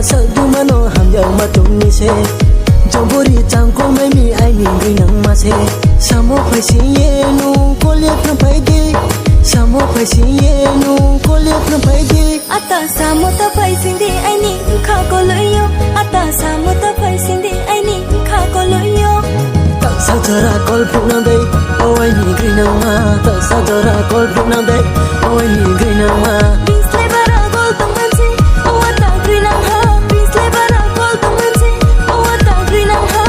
sợ du mà nó ham giờ mà tung ni se trong body chẳng có mấy mi ai nhìn người nắng mà se sao mà phải xí ye nu có liệt nó phải đi sao mà phải xí ye nu có liệt nó phải đi ata sao mà ta phải xin đi ai ní khá có lỗi yo ata sao mà ta phải xin đi ai ní khá có lỗi yo tak sao cho ra call phụ nam đây ôi ai nhìn người nắng mà tak sao cho ra call phụ nam đây ôi ai nhìn người nắng mà Bisle bara gol tungmansi awata green ang ha Bisle bara gol tungmansi awata green ang ha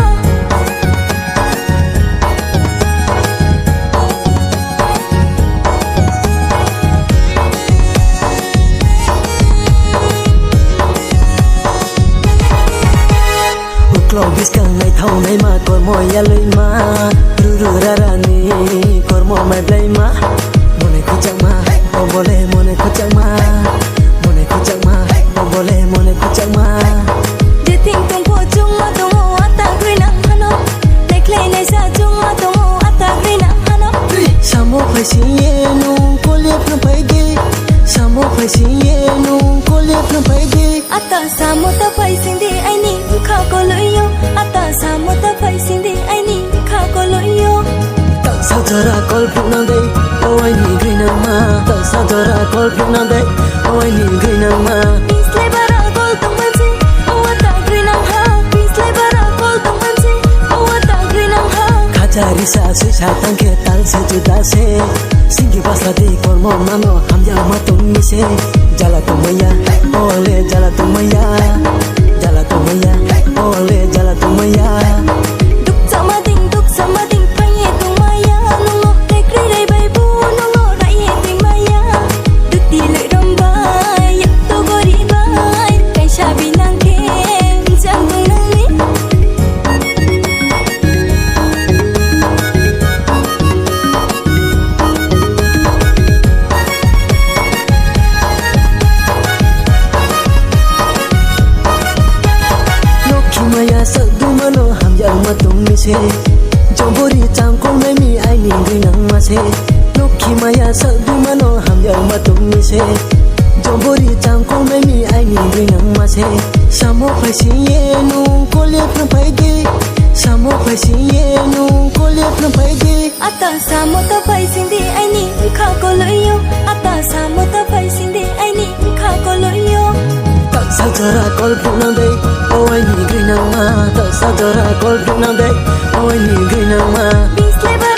Uklong bis kang ngày thâu này mà còn mồi ya lưỡi mà ru ra ra ni còn mồi mày play mà mồi này cứ chẳng mà mồi này cứ chẳng mà mồi này cứ chẳng mà mồi này cứ chẳng mà Dia ting tung po chung ma tung o ata green ang hano Like lay nay sa chung ma tung o ata green ang hano sao mà phải xí ye nu có liệt nó phải đi sao mà phải xí ye nu có liệt nó phải đi Ata sa mo ta phải xin đi ai ní khá có lỗi yo ata sa mo ta phải xin đi ai ní khá có lỗi yo tak sao cho ra call phụ nam đây ôi ai nhìn người nắng mà tak sao cho ra call phụ nam đây ôi ai nhìn người nắng mà Bisle bara gol tungmansi awata green ang ha Bisle bara gol tungmansi awata green ang ha Kacari sa susah tangke tal sejuta se Singgi pasla di kormo mano ham ya matung ni se Jala tu maya ole jala tu maya Jala tu maya ole jala tu maya Duk sama ding paye tung maya nongo te kri dai bai bu nongo rai ye ting maya Duk di le rom bai yak to gori bai kai sha binang ken jang tung nang ni Lokhi maya sa du mano ham ya matung ni se Trong body chẳng có mấy mi ai nhìn người nắng mà se Lokhi maya sa du mano ham ya matung ni se Trong body chẳng có mấy mi ai nhìn người nắng mà se sao mà phải xí ye nu có liệt nó phải đi sao mà phải xí ye nu có liệt nó phải đi Ata sa mo ta phải xin đi ai ní khá có lỗi yo ata sa mo ta phải xin đi ai ní khá có lỗi yo tak sao cho ra call phụ nam đây ôi ai nhìn người nắng mà tak sao cho ra call phụ nam đây ôi ai nhìn người nắng mà Bisle bara